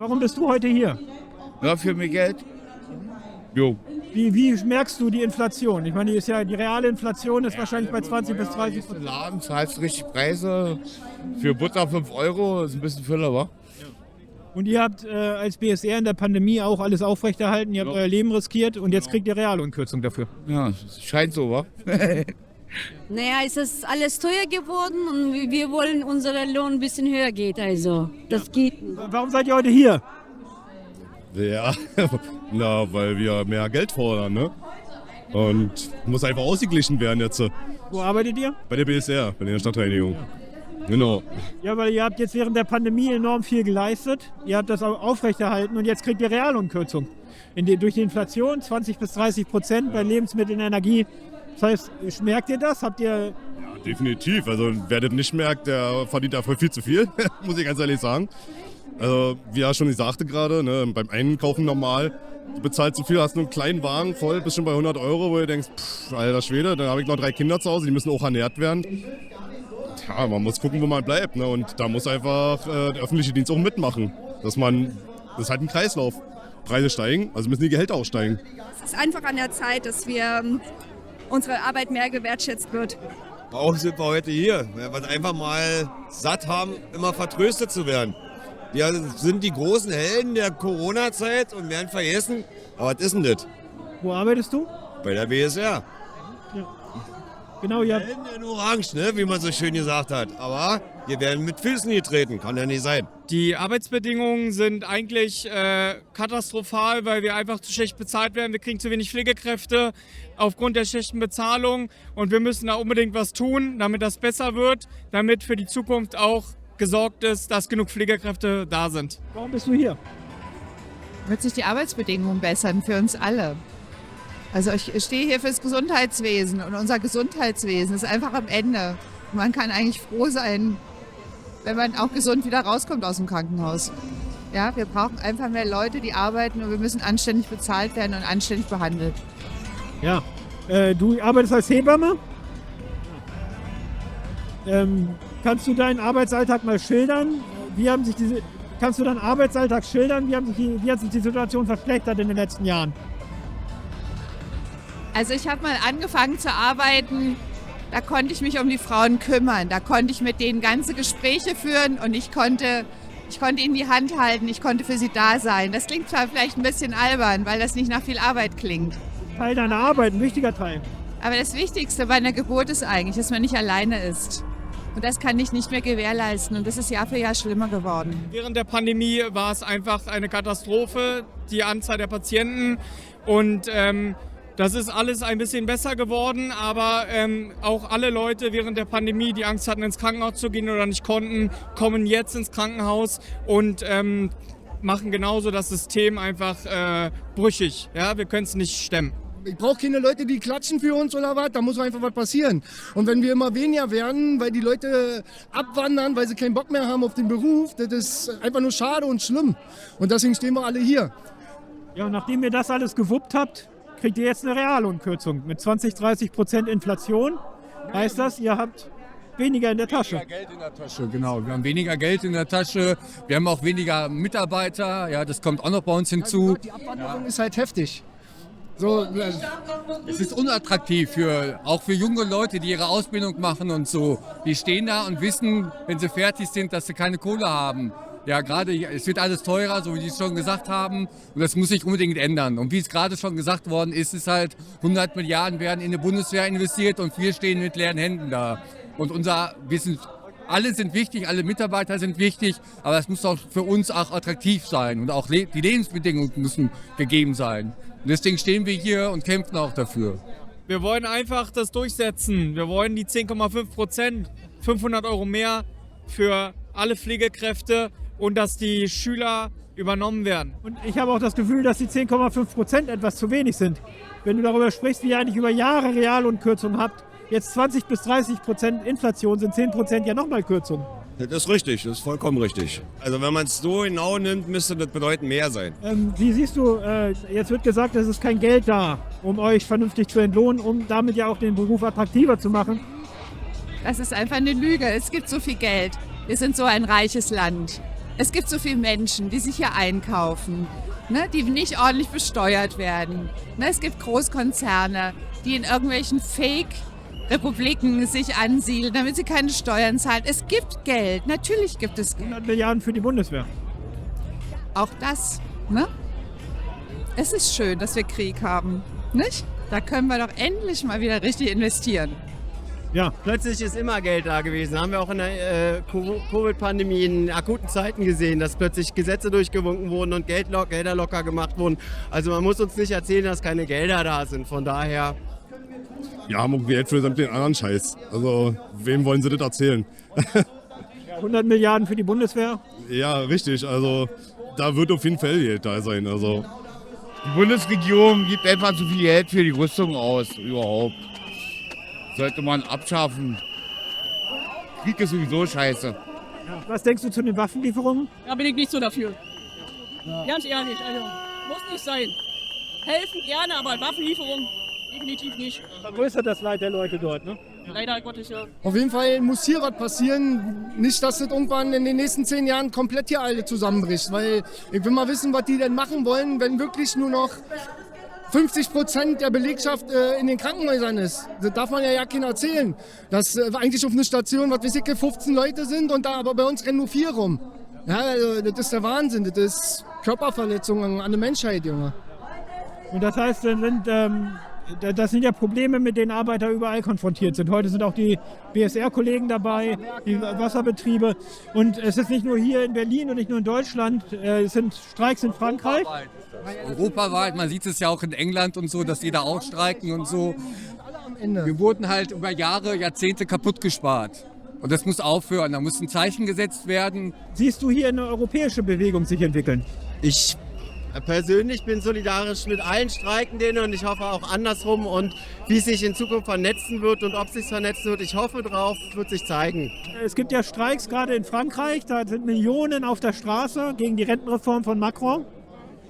Warum bist du heute hier? Ja, für mehr Geld. Jo. Wie merkst du die Inflation? Ich meine, die reale Inflation ist wahrscheinlich bei 20 bis 30%. Im Laden zahlst du richtig Preise. Für Butter 5 Euro, ist ein bisschen Füller, wa? Und ihr habt als BSR in der Pandemie auch alles aufrechterhalten, ihr habt euer Leben riskiert und jetzt kriegt ihr Reallohnkürzung dafür. Ja, scheint so, wa? Naja, es ist alles teuer geworden und wir wollen, unser Lohn ein bisschen höher geht. Also, das geht nicht. Warum seid ihr heute hier? Ja, weil wir mehr Geld fordern, ne? Und muss einfach ausgeglichen werden jetzt. Wo arbeitet ihr? Bei der BSR, bei der Stadtreinigung. Genau. Ja, weil ihr habt jetzt während der Pandemie enorm viel geleistet. Ihr habt das auch aufrechterhalten und jetzt kriegt ihr Reallohnkürzung. Durch die Inflation 20 bis 30% bei Lebensmitteln und Energie. Das heißt, merkt ihr das? Habt ihr... Ja, definitiv. Also wer das nicht merkt, der verdient dafür viel zu viel, muss ich ganz ehrlich sagen. Also wie er schon sagte gerade, ne, beim Einkaufen normal, du bezahlst so viel, hast nur einen kleinen Wagen voll, bist schon bei 100 Euro, wo du denkst, alter Schwede, dann habe ich noch 3 Kinder zu Hause, die müssen auch ernährt werden. Ja, man muss gucken, wo man bleibt, ne, und da muss einfach der öffentliche Dienst auch mitmachen. Das ist halt ein Kreislauf. Preise steigen, also müssen die Gehälter auch steigen. Es ist einfach an der Zeit, dass unsere Arbeit mehr gewertschätzt wird. Auch sind wir heute hier, weil wir einfach mal satt haben, immer vertröstet zu werden. Wir sind die großen Helden der Corona-Zeit und werden vergessen. Aber was ist denn das? Wo arbeitest du? Bei der BSR. Genau, ja. Helden in Orange, ne? Wie man so schön gesagt hat. Aber wir werden mit Füßen getreten, kann ja nicht sein. Die Arbeitsbedingungen sind eigentlich katastrophal, weil wir einfach zu schlecht bezahlt werden. Wir kriegen zu wenig Pflegekräfte aufgrund der schlechten Bezahlung. Und wir müssen da unbedingt was tun, damit das besser wird, damit für die Zukunft auch gesorgt ist, dass genug Pflegekräfte da sind. Warum bist du hier? Wird sich die Arbeitsbedingungen bessern für uns alle. Also ich stehe hier fürs Gesundheitswesen und unser Gesundheitswesen ist einfach am Ende. Man kann eigentlich froh sein, wenn man auch gesund wieder rauskommt aus dem Krankenhaus. Ja, wir brauchen einfach mehr Leute, die arbeiten und wir müssen anständig bezahlt werden und anständig behandelt. Ja, du arbeitest als Hebamme? Kannst du deinen Arbeitsalltag mal schildern? Kannst du deinen Arbeitsalltag schildern? Wie hat sich die Situation verschlechtert in den letzten Jahren? Also ich habe mal angefangen zu arbeiten, da konnte ich mich um die Frauen kümmern. Da konnte ich mit denen ganze Gespräche führen und ich konnte ihnen die Hand halten, ich konnte für sie da sein. Das klingt zwar vielleicht ein bisschen albern, weil das nicht nach viel Arbeit klingt. Teil deiner Arbeit, ein wichtiger Teil. Aber das Wichtigste bei einer Geburt ist eigentlich, dass man nicht alleine ist. Und das kann ich nicht mehr gewährleisten und das ist Jahr für Jahr schlimmer geworden. Während der Pandemie war es einfach eine Katastrophe, die Anzahl der Patienten. Und das ist alles ein bisschen besser geworden, aber auch alle Leute während der Pandemie, die Angst hatten, ins Krankenhaus zu gehen oder nicht konnten, kommen jetzt ins Krankenhaus und machen genauso das System einfach brüchig. Ja? Wir können es nicht stemmen. Ich brauche keine Leute, die klatschen für uns oder was, da muss einfach was passieren. Und wenn wir immer weniger werden, weil die Leute abwandern, weil sie keinen Bock mehr haben auf den Beruf, das ist einfach nur schade und schlimm. Und deswegen stehen wir alle hier. Ja, und nachdem ihr das alles gewuppt habt, kriegt ihr jetzt eine Reallohnkürzung mit 20-30% Inflation. Heißt das, ihr habt weniger in der Tasche? Weniger Geld in der Tasche, genau. Wir haben weniger Geld in der Tasche. Wir haben auch weniger Mitarbeiter. Ja, das kommt auch noch bei uns hinzu. Die Abwanderung ist halt heftig. So, es ist unattraktiv auch für junge Leute, die ihre Ausbildung machen und so. Die stehen da und wissen, wenn sie fertig sind, dass sie keine Kohle haben. Ja, gerade, es wird alles teurer, so wie Sie es schon gesagt haben. Und das muss sich unbedingt ändern. Und wie es gerade schon gesagt worden ist, ist halt, 100 Milliarden werden in die Bundeswehr investiert und wir stehen mit leeren Händen da. Und alle sind wichtig, alle Mitarbeiter sind wichtig, aber es muss auch für uns auch attraktiv sein. Und auch die Lebensbedingungen müssen gegeben sein. Und deswegen stehen wir hier und kämpfen auch dafür. Wir wollen einfach das durchsetzen. Wir wollen die 10,5%, 500 Euro mehr für alle Pflegekräfte und dass die Schüler übernommen werden. Und ich habe auch das Gefühl, dass die 10,5% etwas zu wenig sind. Wenn du darüber sprichst, wie ihr eigentlich über Jahre Reallohnkürzungen habt, jetzt 20 bis 30% Inflation, sind 10% ja nochmal Kürzungen. Das ist richtig, das ist vollkommen richtig. Also wenn man es so genau nimmt, müsste das bedeuten mehr sein. Wie siehst du, jetzt wird gesagt, es ist kein Geld da, um euch vernünftig zu entlohnen, um damit ja auch den Beruf attraktiver zu machen. Das ist einfach eine Lüge. Es gibt so viel Geld. Wir sind so ein reiches Land. Es gibt so viele Menschen, die sich hier einkaufen, ne, die nicht ordentlich besteuert werden. Ne, es gibt Großkonzerne, die in irgendwelchen Fake-Republiken sich ansiedeln, damit sie keine Steuern zahlen. Es gibt Geld, natürlich gibt es Geld. 100 Milliarden für die Bundeswehr. Auch das, ne? Es ist schön, dass wir Krieg haben, nicht? Da können wir doch endlich mal wieder richtig investieren. Ja. Plötzlich ist immer Geld da gewesen. Haben wir auch in der Covid-Pandemie in akuten Zeiten gesehen, dass plötzlich Gesetze durchgewunken wurden und Gelder locker gemacht wurden. Also man muss uns nicht erzählen, dass keine Gelder da sind. Von daher... Wir haben auch Geld für den anderen Scheiß. Also wem wollen sie das erzählen? 100 Milliarden für die Bundeswehr. Ja, richtig. Also da wird auf jeden Fall Geld da sein. Also die Bundesregierung gibt einfach zu viel Geld für die Rüstung aus, überhaupt. Sollte man abschaffen. Krieg ist sowieso scheiße. Ja. Was denkst du zu den Waffenlieferungen? Da bin ich nicht so dafür. Ganz ehrlich, also muss nicht sein. Helfen gerne, aber Waffenlieferung definitiv nicht. Vergrößert das Leid der Leute dort, ne? Ja. Leider Gottes, ja. Auf jeden Fall muss hier was passieren. Nicht, dass das irgendwann in den nächsten 10 Jahren komplett hier alle zusammenbricht. Weil ich will mal wissen, was die denn machen wollen, wenn wirklich nur noch 50% der Belegschaft in den Krankenhäusern ist. Das darf man ja keiner erzählen. Dass eigentlich auf einer Station, was weiß ich, 15 Leute sind und da aber bei uns rennen nur 4 rum. Ja, also, das ist der Wahnsinn. Das ist Körperverletzung an der Menschheit, Junge. Und das heißt, das sind ja Probleme, mit denen Arbeiter überall konfrontiert sind. Heute sind auch die BSR-Kollegen dabei, die Wasserbetriebe. Und es ist nicht nur hier in Berlin und nicht nur in Deutschland, es sind Streiks in Frankreich. Europaweit, man sieht es ja auch in England und so, dass die da auch streiken und so. Wir wurden halt über Jahre, Jahrzehnte kaputt gespart. Und das muss aufhören, da muss ein Zeichen gesetzt werden. Siehst du hier eine europäische Bewegung sich entwickeln? Ich persönlich bin solidarisch mit allen Streikenden und ich hoffe auch andersrum. Und wie es sich in Zukunft vernetzen wird und ob es sich vernetzen wird, ich hoffe drauf, wird sich zeigen. Es gibt ja Streiks gerade in Frankreich, da sind Millionen auf der Straße gegen die Rentenreform von Macron.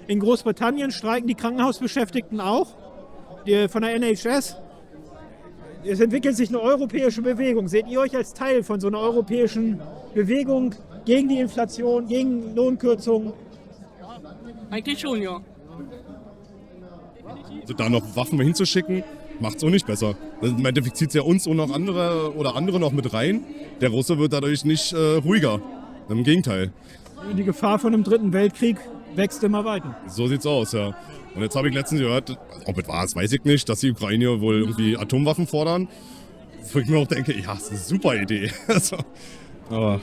In Großbritannien streiken die Krankenhausbeschäftigten auch, von der NHS. Es entwickelt sich eine europäische Bewegung. Seht ihr euch als Teil von so einer europäischen Bewegung gegen die Inflation, gegen Lohnkürzungen? Eigentlich schon, ja. Also da noch Waffen hinzuschicken, macht es auch nicht besser. Im Endeffekt zieht es ja uns und noch andere noch mit rein. Der Russe wird dadurch nicht ruhiger. Im Gegenteil. Die Gefahr von einem 3. Weltkrieg wächst immer weiter. So sieht's aus, ja. Und jetzt habe ich letztens gehört, ob es war, das weiß ich nicht, dass die Ukrainer wohl irgendwie Atomwaffen fordern. Wo ich mir auch denke, ja, das ist eine super Idee. Also, aber,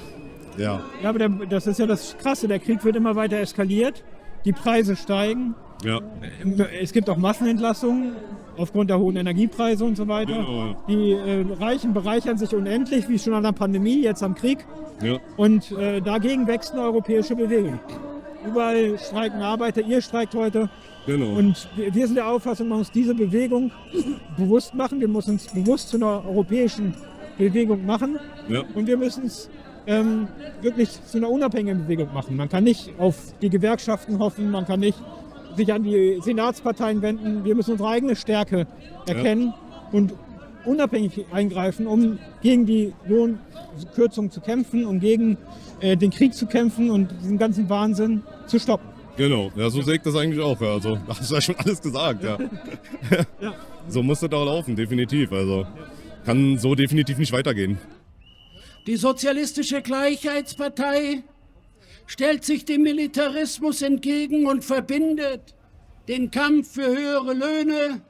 ja. Ja, aber das ist ja das Krasse, der Krieg wird immer weiter eskaliert, die Preise steigen. Ja. Es gibt auch Massenentlassungen aufgrund der hohen Energiepreise und so weiter. Genau. Die Reichen bereichern sich unendlich, wie schon an der Pandemie, jetzt am Krieg. Ja. Und dagegen wächst eine europäische Bewegung. Überall streiken Arbeiter, ihr streikt heute. Genau. Und wir sind der Auffassung, man muss diese Bewegung bewusst machen. Wir müssen uns bewusst zu einer europäischen Bewegung machen. Ja. Und wir müssen es wirklich zu einer unabhängigen Bewegung machen. Man kann nicht auf die Gewerkschaften hoffen, man kann nicht sich an die Senatsparteien wenden. Wir müssen unsere eigene Stärke erkennen und unabhängig eingreifen, um gegen die Lohnkürzung zu kämpfen, um gegen den Krieg zu kämpfen und diesen ganzen Wahnsinn zu stoppen. Genau, ja, so sehe ich das eigentlich auch. Ja. Also, da hast du ja schon alles gesagt. Ja. Ja. So muss das auch laufen, definitiv. Also kann so definitiv nicht weitergehen. Die Sozialistische Gleichheitspartei stellt sich dem Militarismus entgegen und verbindet den Kampf für höhere Löhne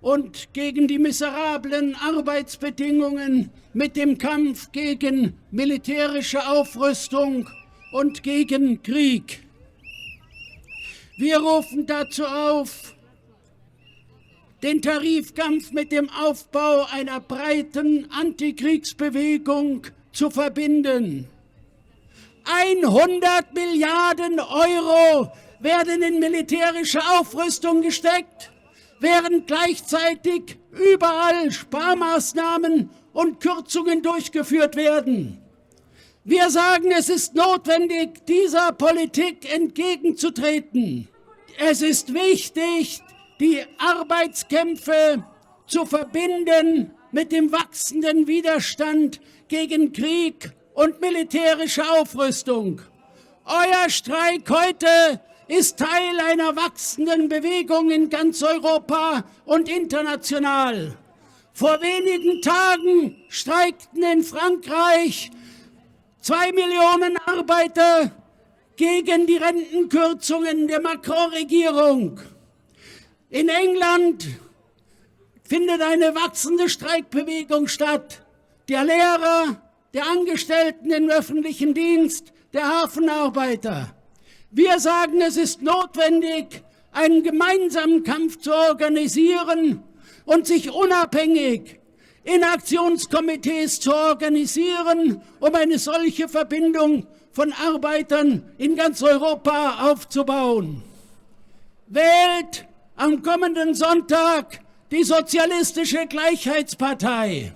und gegen die miserablen Arbeitsbedingungen mit dem Kampf gegen militärische Aufrüstung und gegen Krieg. Wir rufen dazu auf, den Tarifkampf mit dem Aufbau einer breiten Antikriegsbewegung zu verbinden. 100 Milliarden Euro werden in militärische Aufrüstung gesteckt, während gleichzeitig überall Sparmaßnahmen und Kürzungen durchgeführt werden. Wir sagen, es ist notwendig, dieser Politik entgegenzutreten. Es ist wichtig, die Arbeitskämpfe zu verbinden mit dem wachsenden Widerstand gegen Krieg und militärische Aufrüstung. Euer Streik heute ist Teil einer wachsenden Bewegung in ganz Europa und international. Vor wenigen Tagen streikten in Frankreich 2 Millionen Arbeiter gegen die Rentenkürzungen der Macron-Regierung. In England findet eine wachsende Streikbewegung statt. Der Lehrer, der Angestellten im öffentlichen Dienst, der Hafenarbeiter. Wir sagen, es ist notwendig, einen gemeinsamen Kampf zu organisieren und sich unabhängig in Aktionskomitees zu organisieren, um eine solche Verbindung von Arbeitern in ganz Europa aufzubauen. Wählt am kommenden Sonntag die Sozialistische Gleichheitspartei.